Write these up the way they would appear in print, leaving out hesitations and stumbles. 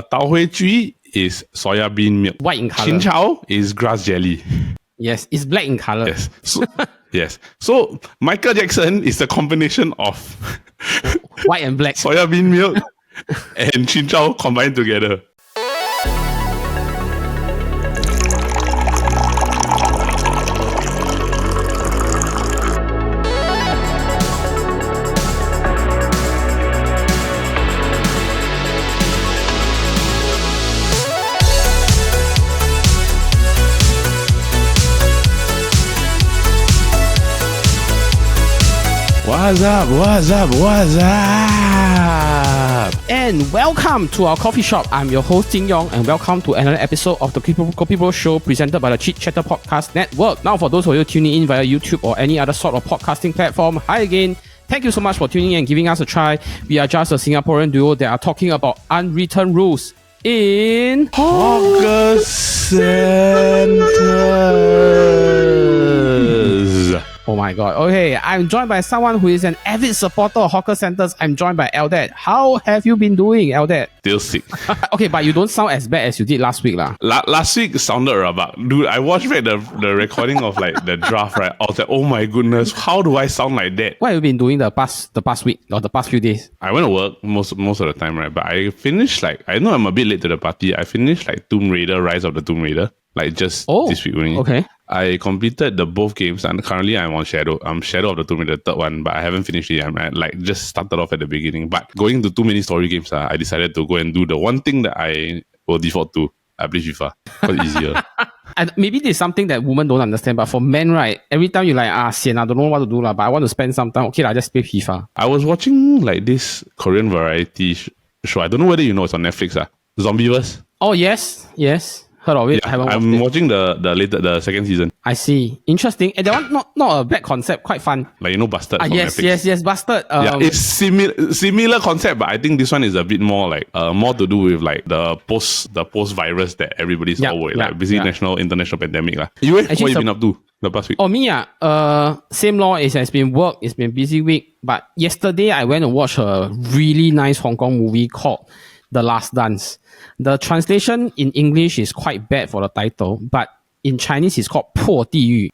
Tao Hui Jui is soya bean milk. White in color. Chin Chow is grass jelly. Yes, it's black in color. Yes. So, yes. So Michael Jackson is a combination of White and black. soya bean milk and Chin Chow combined together. What's up? What's up? What's up? And welcome to our coffee shop. I'm your host Jin Yong, and welcome to another episode of the KopiBros show presented by the Chit Podcast Network. Now, for those of you tuning in via YouTube or any other sort of podcasting platform, hi again. Thank you so much for tuning in and giving us a try. We are just a Singaporean duo that are talking about unwritten rules in Hawker centers. Oh my god. Okay, I'm joined by someone who is an avid supporter of hawker centers. I'm joined by Eldad. How have you been doing, Eldad? Still sick. Okay, but you don't sound as bad as you did last week, lah. Last week sounded rabak. Dude, I watched back the recording of like the draft, right? I was like, oh my goodness, how do I sound like that? What have you been doing the past week or the past few days? I went to work most of the time, right? But I finished I know I'm a bit late to the party. I finished Tomb Raider, Rise of the Tomb Raider. This week only. Okay. I completed both games and currently I'm on Shadow. I'm Shadow of the Tomb Raider, the third one, but I haven't finished it. I'm just started off at the beginning. But going to too many story games, I decided to go and do the one thing that I will default to. I play FIFA. Because it's easier. And maybe there's something that women don't understand, but for men, right, every time you sian, I don't know what to do, but I want to spend some time. Okay, I just play FIFA. I was watching this Korean variety show. I don't know whether you know, it's on Netflix. Zombieverse. Oh, yes. Heard of it. Yeah, I'm watching the second season. I see. Interesting. And that one not a bad concept, quite fun. Busted from Netflix. Yes, Busted. It's similar concept, but I think this one is a bit more more to do with the post virus that everybody's always busy international pandemic. You what have you been up to the past week? Oh, me same law. It has been work. It's been busy week. But yesterday I went to watch a really nice Hong Kong movie called The Last Dance. The translation in English is quite bad for the title, but in Chinese it's called 破地狱.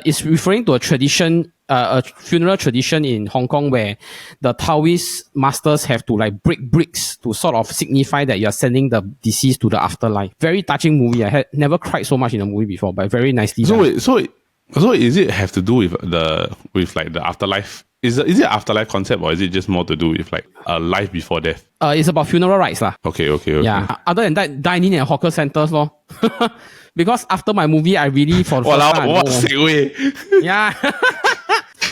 It's referring to a tradition, a funeral tradition in Hong Kong where the Taoist masters have to break bricks to sort of signify that you're sending the deceased to the afterlife. Very touching movie. I had never cried so much in a movie before, but very nicely done. So is it have to do with the afterlife? Is it afterlife concept, or is it just more to do with a life before death? It's about funeral rites lah. Okay. Yeah. Other than that, dining at hawker centers lor. Because after my movie, I really for the first time. What segue? Yeah.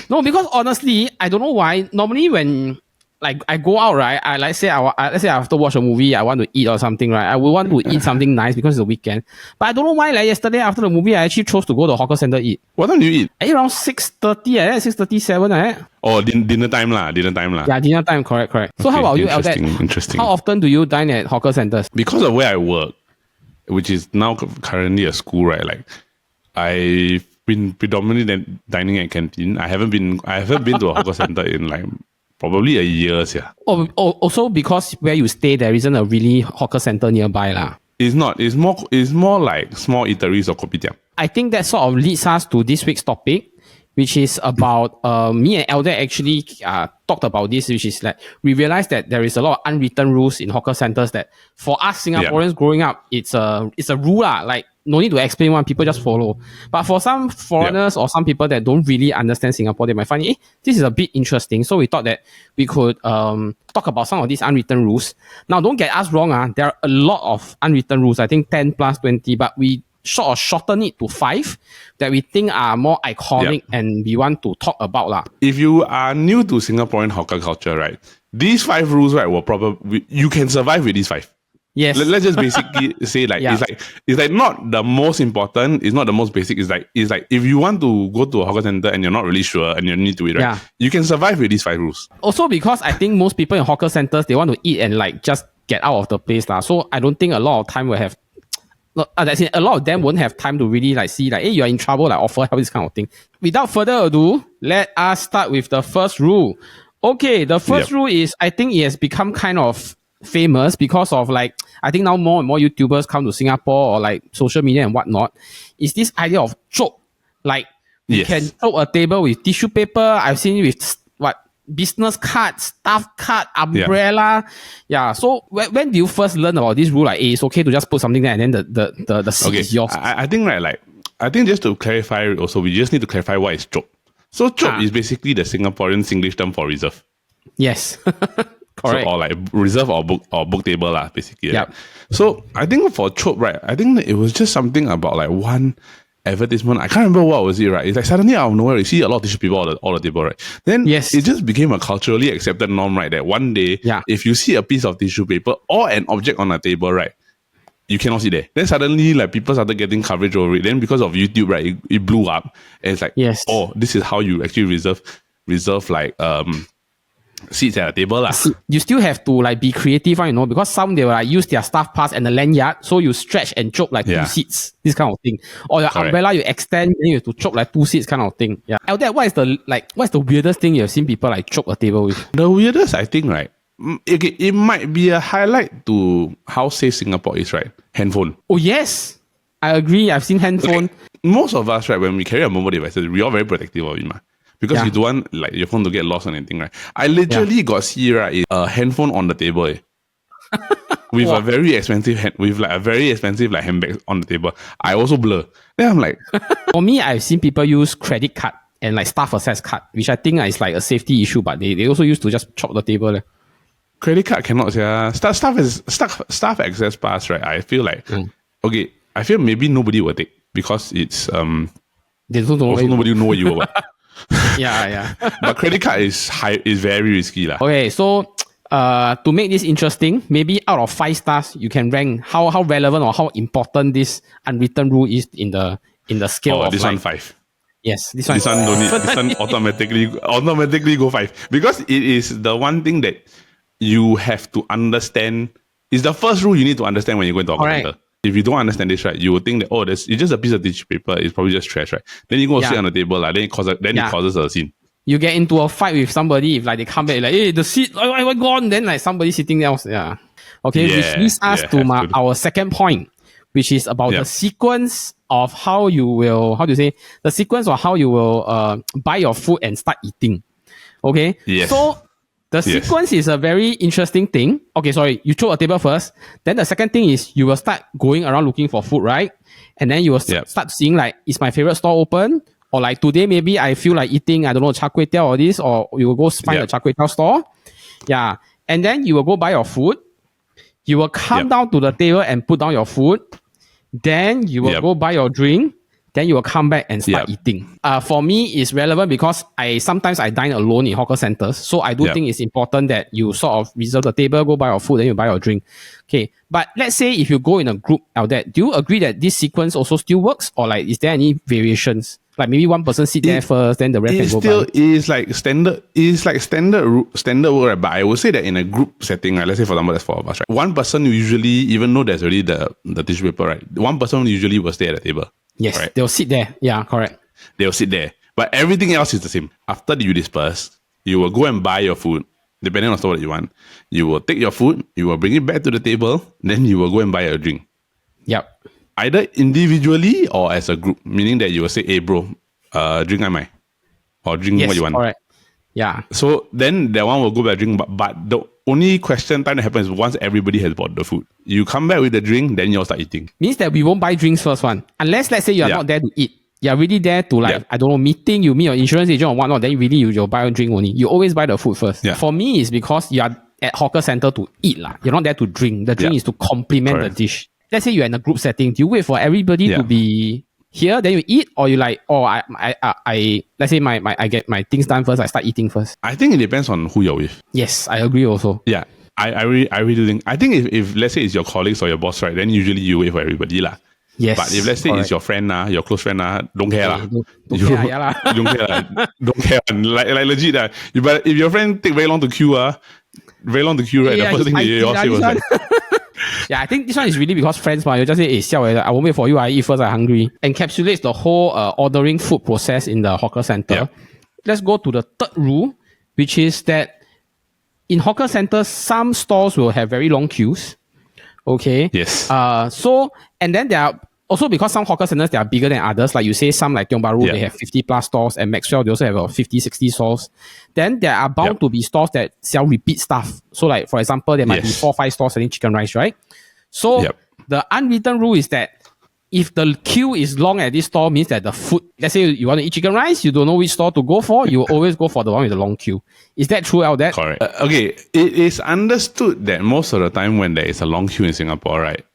No, because honestly, I don't know why. Normally when I go out, right? Let's say I have to watch a movie, I want to eat or something, right? I would want to eat something nice because it's a weekend. But I don't know why. Yesterday after the movie, I actually chose to go to hawker center eat. What time do you eat? Around 6:30, 6:37, Oh, dinner time lah. Yeah, dinner time. Correct. So okay, how about you, Eldad? Interesting. How often do you dine at hawker centers? Because of where I work, which is now currently a school, right? I've been predominantly dining at canteen. I haven't been to a hawker center in probably a year. Also because where you stay, there isn't a really hawker center nearby lah. It's not. It's more like small eateries or kopitiam. I think that sort of leads us to this week's topic, which is about me and Eldad actually talked about this, which is we realized that there is a lot of unwritten rules in hawker centers that for us Singaporeans growing up, it's a rule lah. No need to explain one, people just follow. But for some foreigners or some people that don't really understand Singapore, they might find this is a bit interesting. So we thought that we could talk about some of these unwritten rules. Now, don't get us wrong, there are a lot of unwritten rules. I think 10 plus 20, but we sort of shorten it to 5 that we think are more iconic and we want to talk about lah. If you are new to Singaporean hawker culture, right, these 5 rules, right, will probably you can survive with these 5. Yes. Let's just basically say it's not the most important, it's not the most basic. It's if you want to go to a hawker center and you're not really sure and you need to eat, right? You can survive with these 5 rules. Also because I think most people in hawker centers, they want to eat and just get out of the place lah. So I don't think a lot of time will have a lot of them won't have time to really see hey, you're in trouble, offer help, this kind of thing. Without further ado, let us start with the first rule. Okay, the first rule is, I think it has become kind of famous because of like, I think now more and more YouTubers come to Singapore or like social media and whatnot, is this idea of chope. Like, you can chope a table with tissue paper. I've seen it with what? Business card, staff card, umbrella. Yeah. So when do you first learn about this rule? Like, hey, it's okay to just put something there and then the seat is yours. I think I think just to clarify also, we just need to clarify what is chope. So chope is basically the Singaporean Singlish term for reserve. Yes. Correct. So, or like reserve or book table lah, basically. Yep. Right? So I think for chope, right, I think it was just something about like one advertisement. I can't remember what was it, right? It's like suddenly out of nowhere, you see a lot of tissue paper all the table, right? Then it just became a culturally accepted norm, right? That one day, if you see a piece of tissue paper or an object on a table, right, you cannot see there. Then suddenly, like, people started getting coverage over it. Then because of YouTube, right, it blew up. And it's like, oh, this is how you actually reserve like seats at a table lah. You still have to like be creative, you know, because some they will like use their staff pass and the lanyard, so you stretch and choke like 2 seats, this kind of thing. Or your umbrella you extend, then you have to choke like 2 seats, kind of thing. Yeah. Eldad, what's the weirdest thing you have seen people like choke a table with? The weirdest, I think, right? It might be a highlight to how safe Singapore is, right? Handphone. Oh yes, I agree. I've seen handphone. Okay. Most of us, right, when we carry our mobile devices, we are very protective of it, man. Because you don't want like your phone to get lost or anything, right? I literally got see right a handphone on the table, with a very expensive handbag on the table. I also blur. Then I'm like, for me, I've seen people use credit card and like staff access card, which I think is like a safety issue, but they also used to just chop the table. Credit card cannot. Staff access pass, right? I feel like I feel maybe nobody will take because it's they don't know also nobody know you about. Yeah. But credit card is very risky lah. Okay, so to make this interesting, maybe out of 5 stars, you can rank how relevant or how important this unwritten rule is in the scale of this like, one 5. Yes, this one don't need. This one automatically go 5 because it is the one thing that you have to understand. It's the first rule you need to understand when you go into a center. If you don't understand this, right, you would think that, it's just a piece of tissue paper. It's probably just trash, right? Then you go sit on the table, then it causes a scene. You get into a fight with somebody if like they come back like, hey, the seat, I gone. Then like somebody sitting else, Okay, which leads us to our second point, which is about the sequence of how you will, the sequence of how you will buy your food and start eating. Okay, so the sequence is a very interesting thing. Okay, sorry, you choke a table first. Then the second thing is you will start going around looking for food, right? And then you will start seeing like, is my favorite store open? Or like today, maybe I feel like eating, I don't know, char kway teow or this, or you will go find a char kway teow store. Yeah. And then you will go buy your food. You will come down to the table and put down your food. Then you will go buy your drink. Then you will come back and start eating. For me, it's relevant because sometimes I dine alone in hawker centers. So I do think it's important that you sort of reserve the table, go buy your food, then you buy your drink. Okay. But let's say if you go in a group out there, do you agree that this sequence also still works? Or like, is there any variations? Like maybe one person sit there first, then the rest can go by. It's like standard work, but I would say that in a group setting, right, let's say for example, there's 4 of us, right? One person usually, even though there's already the tissue paper, right? One person usually will stay at the table. Yes, right? They'll sit there. Yeah, correct. They'll sit there. But everything else is the same. After you disperse, you will go and buy your food, depending on the store that you want. You will take your food, you will bring it back to the table, then you will go and buy a drink. Yep. Either individually or as a group, meaning that you will say, hey bro, drink am or drink what you want. Correct. Yeah. So then that one will go back drink, but the only time that happens is once everybody has bought the food. You come back with the drink, then you'll start eating. Means that we won't buy drinks first one. Unless let's say you are not there to eat. You're really there to like, I don't know, meeting, you meet your insurance agent or whatnot, then really you'll buy a drink only. You always buy the food first. Yeah. For me, it's because you are at hawker center to eat lah. You're not there to drink. The drink is to complement the dish. Let's say you're in a group setting. Do you wait for everybody to be here, then you eat, or you like, I let's say I get my things done first, I start eating first? I think it depends on who you're with. Yes, I agree also. Yeah, I really think. I think if let's say it's your colleagues or your boss, right, then usually you wait for everybody lah. Yes. But if let's say it's your friend your close friend don't care lah. Don't care. Don't care. Like legit But if your friend take very long to queue right, the first thing you all say was like. Yeah, I think this one is really because friends, you just say, hey, siao, I won't wait for you, I eat first, I'm hungry. Encapsulates the whole ordering food process in the hawker center. Yep. Let's go to the third rule, which is that in hawker centers, some stores will have very long queues. Okay. Yes. And then there are also, because some hawker centers, they are bigger than others. Like you say, some like Tiong Bahru, they have 50 plus stores, and Maxwell, they also have 50, 60 stores. Then there are bound to be stores that sell repeat stuff. So like, for example, there might be 4 or 5 stores selling chicken rice, right? So the unwritten rule is that if the queue is long at this store, means that the food, let's say you want to eat chicken rice, you don't know which store to go for, you always go for the one with the long queue. Is that true out there? Correct. Okay, it is understood that most of the time when there is a long queue in Singapore, right,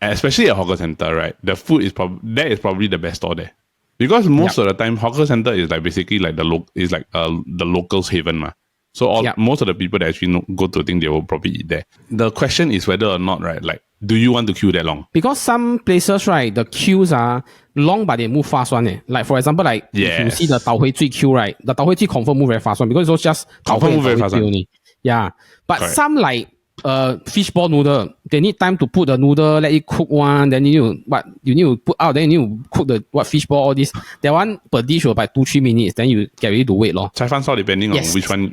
especially at hawker center, right, the food is probably the best store there. Because most of the time, hawker center is like basically like the locals' haven, ma. So most of the people that actually go to think they will probably eat there. The question is whether or not, right, like, do you want to queue that long? Because some places, right, the queues are long, but they move fast one. Like, for example, like, if you see the Tau Hui Zui queue, right, the Tau Hui Zui confirm move very fast one, because it's just Tau Hui move very fast only. Yeah. But some like fishball noodle, they need time to put the noodle, let it cook one, then you need to put out, then you need to cook the fishball, all this. That one per dish will by 2-3 minutes, then you get ready to wait lor. Cai Fan style, depending on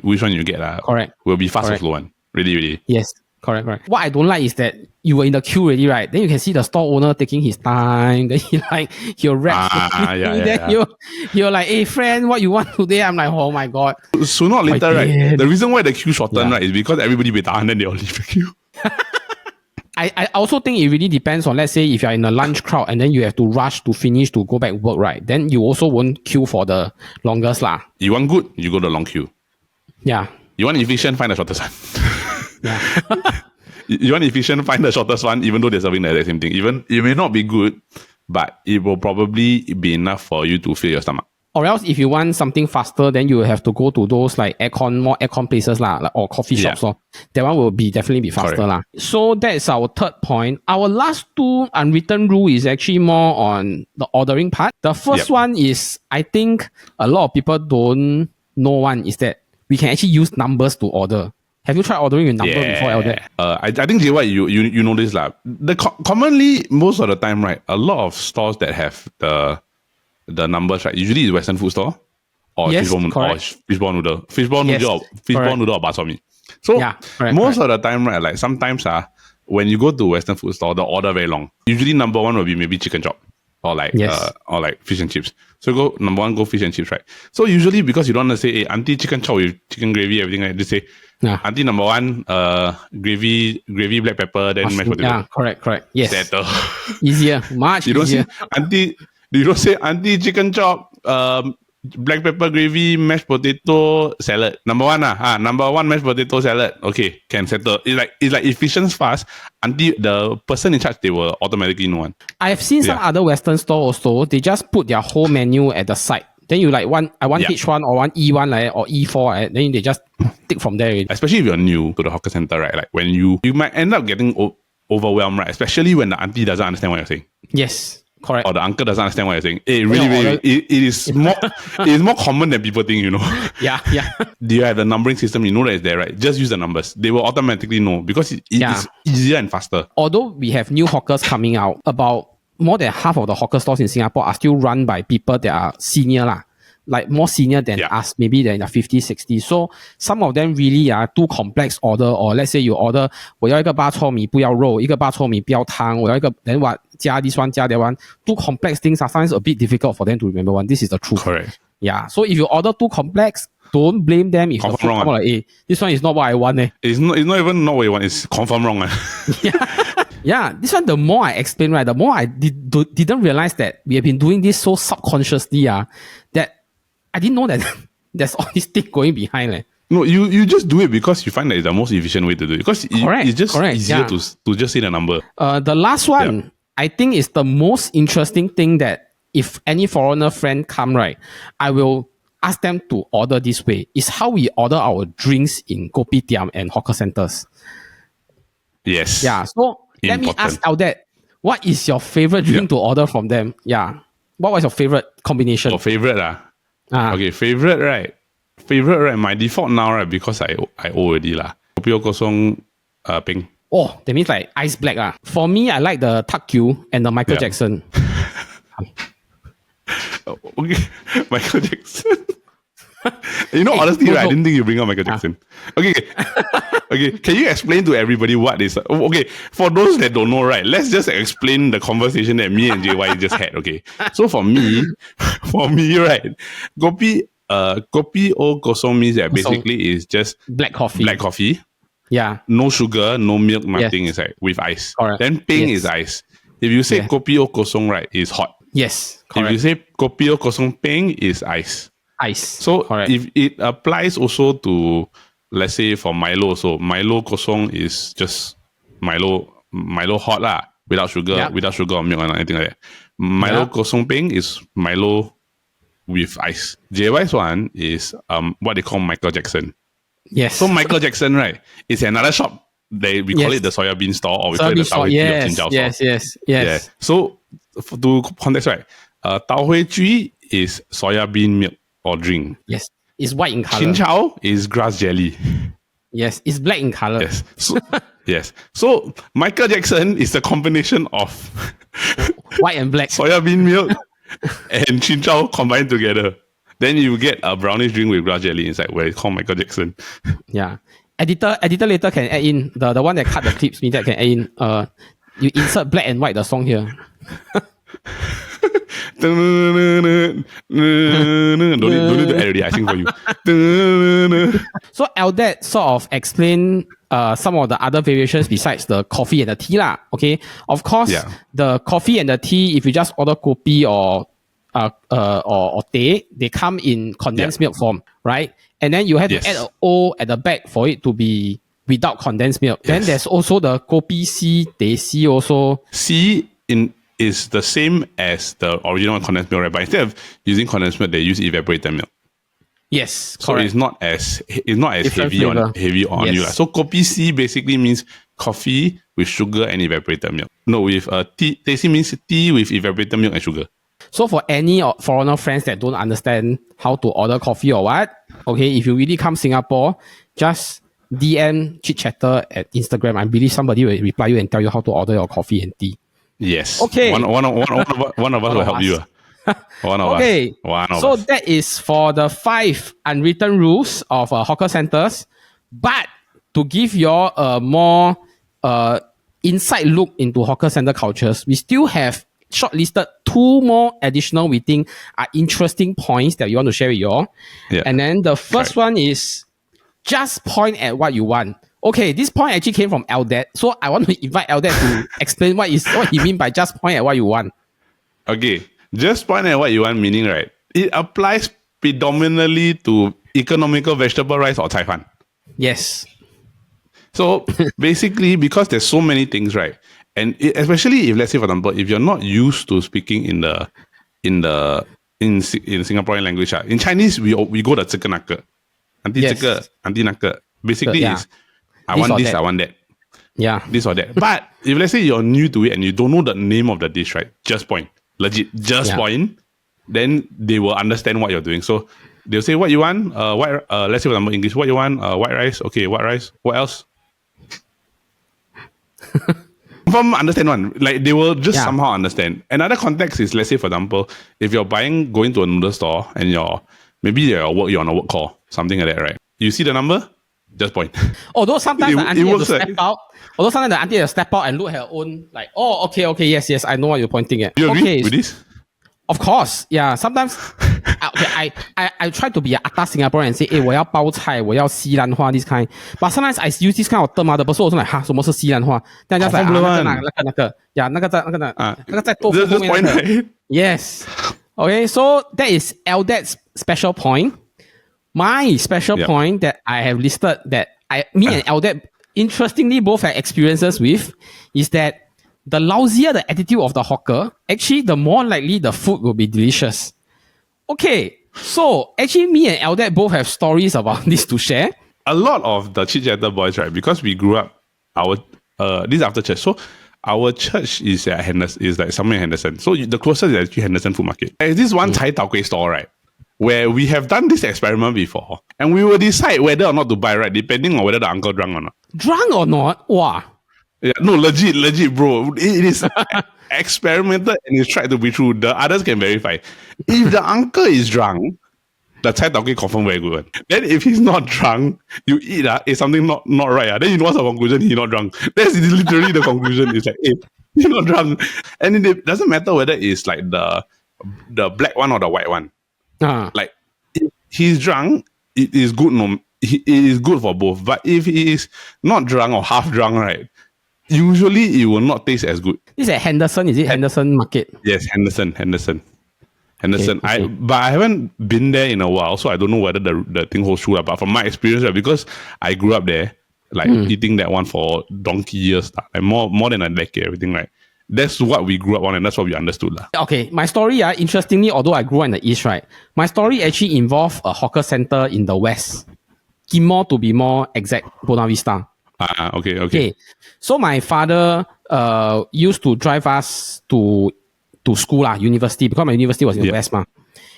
which one you get. Correct. Will be fast or slow one. Really. Yes. Correct. What I don't like is that you were in the queue already, right? Then you can see the store owner taking his time. Then he'll rap. Then you're like, hey friend, what you want today? I'm like, oh my god. Sooner or later, right? The reason why the queue shorten, right, is because everybody be tahan, then they all leave the queue. I also think it really depends on, let's say, if you're in a lunch crowd and then you have to rush to finish to go back work, right? Then you also won't queue for the longest lah. You want good, you go to the long queue. Yeah. You want efficient, find the shortest one. Yeah. You want efficient, find the shortest one, even though they're serving the exact same thing. Even it may not be good, but it will probably be enough for you to fill your stomach. Or else, if you want something faster, then you will have to go to those like more aircon places lah, like, or coffee shops. So that one will definitely be faster lah. So that's our third point. Our last 2 unwritten rule is actually more on the ordering part. The first one is, I think a lot of people don't know one, is that we can actually use numbers to order. Have you tried ordering a number before, Elder? I think you know this lah. Commonly, most of the time, right, a lot of stores that have the numbers, right, usually is Western food store or fishball noodle or fishball noodle or bak chor mee. So most of the time, right, like sometimes when you go to Western food store, the order very long. Usually number 1 will be maybe chicken chop or like fish and chips. So go number 1, go fish and chips, right? So usually because you don't want to say, hey, auntie chicken chop with chicken gravy, everything, right? Just say, auntie number 1, gravy black pepper, then mashed potato. Yeah, correct. Yes. Settle. Easier, much easier. You don't say auntie chicken chop, black pepper gravy, mashed potato, salad. Number 1 number 1 mashed potato salad. Okay, can settle. It's like efficient, fast. Until the person in charge, they will automatically know one. I have seen some other Western stores also. They just put their whole menu at the side. Then you like I want H1 or one E1 like, or E4, then they just take from there. Especially if you're new to the hawker center, right? Like when you might end up getting overwhelmed, right? Especially when the auntie doesn't understand what you're saying. Yes. Correct. Or the uncle doesn't understand what you're saying. It is more common than people think, you know. Yeah. Do you have the numbering system? You know that it's there, right? Just use the numbers. They will automatically know because it's easier and faster. Although we have new hawkers coming out, about more than half of the hawker stores in Singapore are still run by people that are senior lah. Like more senior than us, maybe they're in the 50s, 60s. So some of them really are too complex order. Or let's say you order, 我要一个 bak chor mee 不要肉，一个 bak chor mee 不要汤，我要一个 then what 加 this one 加 that one. Too complex things are sometimes a bit difficult for them to remember one. This is the truth. Correct. Yeah. So if you order too complex, don't blame them if the food come like, hey, this one is not what I want. It's not even not what you want. It's confirm wrong. Yeah, this one, the more I explain, right, the more I didn't realize that we have been doing this so subconsciously, that I didn't know that there's all this thing going behind. No, you just do it because you find that it's the most efficient way to do it. Because it's just easier to just say the number. The last one, I think is the most interesting thing that if any foreigner friend come, right, I will ask them to order this way. Is how we order our drinks in kopitiam and hawker centers. Yes. Yeah, so let me ask out that, what is your favorite drink to order from them? Yeah. What was your favorite combination? Your favorite Okay, favorite right. My default now, right, because I already lah. Kopi O kosong pink. Oh, that means like ice black lah. For me, I like the Tuck Q and the Michael Jackson. Okay, Michael Jackson. You know, Hey, honestly, no right, I joke. didn't think you bring up Michael Jackson. Okay. Okay, can you explain to everybody what is... Okay, for those that don't know, right, let's just explain the conversation that me and JY just had, okay? So for me, right, kopi o kosong means that Kosong. basically is just Black coffee. black coffee, Yeah. no sugar, no milk, Yes. nothing inside, with ice. Correct. Then peng Yes. is ice. If you say Yes. kopi o kosong, right, is hot. Yes. If you Correct. say kopi o kosong peng is ice. Ice. So correct. if it applies also to, let's say for Milo, so Milo kosong is just Milo hot lah, without sugar, Yep. without sugar or milk or anything like that. Milo Yep. kosong peng is Milo with ice. JY's one is what they call Michael Jackson. Yes. So Michael Jackson, right, is another shop. We call it the soya bean store, or we call it the Soya Tao bean Hui Ji of yes. Chinchao Yes. store. Yes. Yes. So to context, right, Tao Hui Ji is soya bean milk or drink. Yes. It's white in color. Chinchao is grass jelly. Yes. It's black in color. Yes. So, yes. So Michael Jackson is a combination of White and black. soya bean milk and chinchao combined together. Then you get a brownish drink with grass jelly inside, where it's called Michael Jackson. Yeah. Editor later can add in the one that cut the clips. Me that can add in. You insert black and white the song here. Don't need to add already. I sing for you. So Eldad sort of explain some of the other variations besides the coffee and the tea lah. Okay, of course, Yeah. the coffee and the tea, if you just order kopi or teh, they come in condensed milk form, right? And then you have Yes. to add an O at the back for it to be without condensed milk. Then Yes. there's also the kopi C, teh C also. C is the same as the original condensed milk, right? But instead of using condensed milk, they use evaporated milk. Yes, So correct. it's not as Different heavy flavor. on you. Yes. So kopi C basically means coffee with sugar and evaporated milk. No, with tea. Teh C means tea with evaporated milk and sugar. So for any foreigner friends that don't understand how to order coffee or what, okay, if you really come Singapore, just DM Chit Chatter at Instagram. I believe somebody will reply you and tell you how to order your coffee and tea. Yes. Okay. One of us will help you. One of Okay, us. One of so us. that is for the 5 unwritten rules of hawker centers. But to give you a more inside look into hawker center cultures, we still have shortlisted 2 more additional we think are interesting points that we want to share with you all. Yeah. And then the first one is just point at what you want. Okay, this point actually came from Eldad, so I want to invite Eldad to explain what he mean by just point at what you want. Okay. Just point at what you want, meaning, right? It applies predominantly to economical vegetable rice or cai fan. Yes. So basically, because there's so many things, right? And especially if, let's say, for example, if you're not used to speaking in Singaporean language, in Chinese we go the 这个那个, auntie Yes. 这个, auntie 那个. Basically, Yeah. is I This want or this, that. I want that, Yeah. this or that. But if let's say you're new to it and you don't know the name of the dish, right? Just point, legit, just Yeah. point. Then they will understand what you're doing. So they'll say, what you want? White. Let's say for example English. What you want? White rice. Okay, white rice. What else? From understand one, like they will just Yeah. somehow understand. Another context is, let's say for example, if you're going to a noodle store and you're on a work call, something like that, right? You see the number, just point. Although sometimes the It auntie has works, to right? step out. Although sometimes the auntie has to step out and look at her own, like, oh, okay, yes, I know what you're pointing at. Do you agree Okay, with this? of course, yeah. Sometimes, I try to be an atas Singaporean and say, hey, 我要包菜, 我要西兰花, this kind. But sometimes I use this kind of term, the person also like, 哈，什么是西兰花? Then I just like, Confirm 那个, yeah, 那个在豆腐 Just 后面 point 那个. right? Yes. Okay, so that is Eldad's special point. My special Yep. point that I have listed that me and Eldad interestingly both had experiences with is that the lousier the attitude of the hawker, actually the more likely the food will be delicious. Okay, so actually me and Eldad both have stories about this to share. A lot of the Chit Chatter boys, right? Because we grew up, this is after church. So our church is at is like somewhere in Henderson. So the closest is actually Henderson Food Market. There's this one Chai Tao Kueh store, right? Where we have done this experiment before. And we will decide whether or not to buy, right? Depending on whether the uncle drunk or not. Drunk or not? Wow. Yeah, no, legit, bro. It is experimented and it's tried to be true. The others can verify. If the uncle is drunk, the Chai Tao Kei confirm very good one. Then if he's not drunk, you eat it's something not right. Then you know what's the conclusion? He's not drunk. That's literally the conclusion. It's like, hey, you're not drunk. And it doesn't matter whether it's like the black one or the white one. Like if he's drunk, it is good. It is good for both. But if he is not drunk or half drunk, right? Usually it will not taste as good. This is at Henderson, is it? Henderson Market? Yes, Henderson. Okay. But I haven't been there in a while, so I don't know whether the thing holds true. But from my experience, right, because I grew up there, like eating that one for donkey years, like more than a decade, everything, right? That's what we grew up on, and that's what we understood. Okay, my story, interestingly, although I grew up in the East, right, my story actually involved a hawker center in the West. Ghim Moh, to be more exact, Buona Vista. Okay. So my father used to drive us to school, university, because my university was in the West.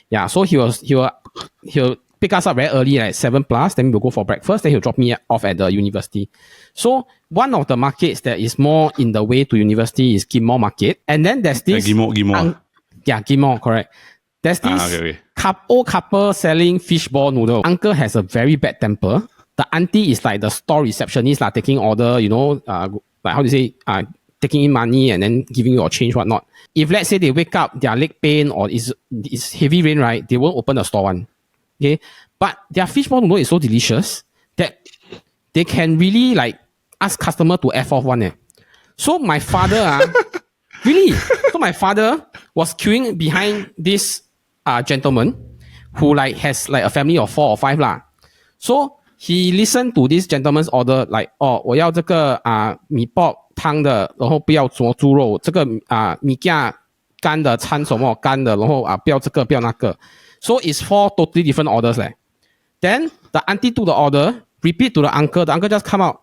Yeah, so he'll pick us up very early, like 7+, then we'll go for breakfast, then he'll drop me off at the university. So one of the markets that is more in the way to university is Ghim Moh Market. And then there's this... Ghim Moh. Ghim Moh, correct. There's this old couple selling fishball noodle. Uncle has a very bad temper. The auntie is like the store receptionist, taking order, like how do you say, taking in money and then giving you a change, whatnot. If let's say they wake up, their leg pain or it's heavy rain, right, they won't open the store one. Okay, but their fishball noodle is so delicious that they can really ask customer to F off one. So my father, really, so my father was queuing behind this gentleman who has a family of 4 or 5 lah. So he listened to this gentleman's order, 我要这个米爆汤的，然后不要做猪肉，这个米架干的掺什么干的，然后不要这个不要那个。So it's 4 totally different orders. Then the auntie took the order, repeat to the uncle just come out.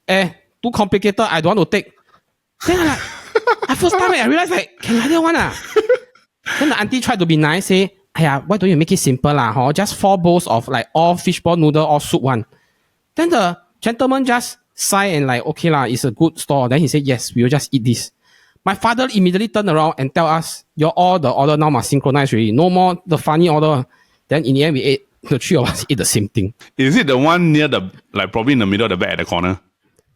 Too complicated, I don't want to take. Then at first time I realized can like that one Then the auntie tried to be nice, say, why don't you make it simple lah? Just 4 bowls of all fishball noodle or soup one. Then the gentleman just sigh and okay lah, it's a good store. Then he said, yes, we will just eat this. My father immediately turned around and tell us, all the order now must synchronize already. No more the funny order. Then in the end, we ate, the 3 of us ate the same thing. Is it the one near the, probably in the middle of the back at the corner?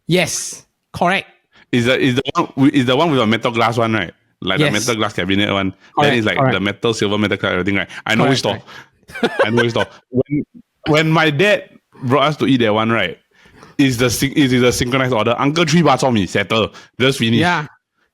Yes, correct. Is the one with a metal glass one, right? Like the metal glass cabinet one. Correct, then it's the metal, silver, metal glass, everything, right? I know which store. I know which store. When my dad brought us to eat that one, right? Is the synchronized order. Uncle 3 bats on me, settle. Just finish.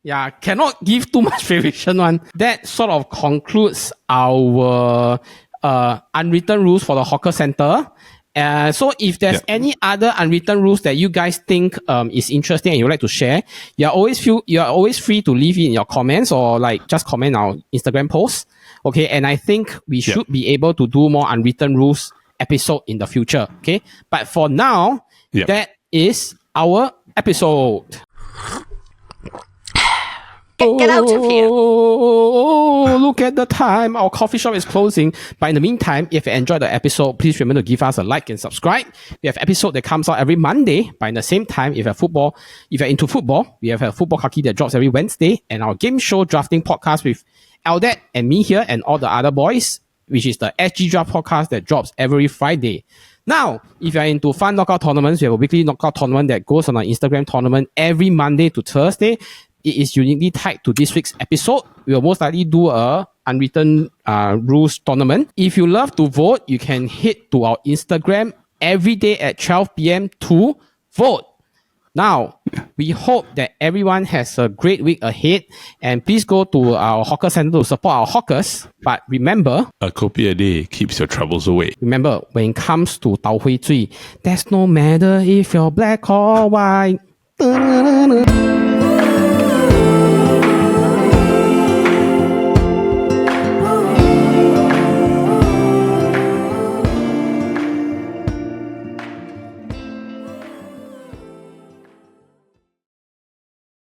Yeah, cannot give too much variation one. That sort of concludes our unwritten rules for the hawker center. So if there's any other unwritten rules that you guys think is interesting and you would like to share, you're always free to leave it in your comments or just comment our Instagram posts. Okay, and I think we should be able to do more unwritten rules episode in the future. Okay, but for now, that is our episode. Get out of here. Oh, look at the time. Our coffee shop is closing. But in the meantime, if you enjoyed the episode, please remember to give us a like and subscribe. We have an episode that comes out every Monday. But in the same time, if you're into football, we have a football kaki that drops every Wednesday. And our game show drafting podcast with Eldad and me here and all the other boys, which is the SG Draft podcast that drops every Friday. Now, if you're into fun knockout tournaments, we have a weekly knockout tournament that goes on our Instagram tournament every Monday to Thursday. It is uniquely tied to this week's episode. We will most likely do a unwritten rules tournament. If you love to vote, you can head to our Instagram every day at 12 p.m. to vote. Now, we hope that everyone has a great week ahead. And please go to our hawker center to support our hawkers. But remember, a kopi a day keeps your troubles away. Remember, when it comes to Tau Hui Zui, there's no matter if you're black or white.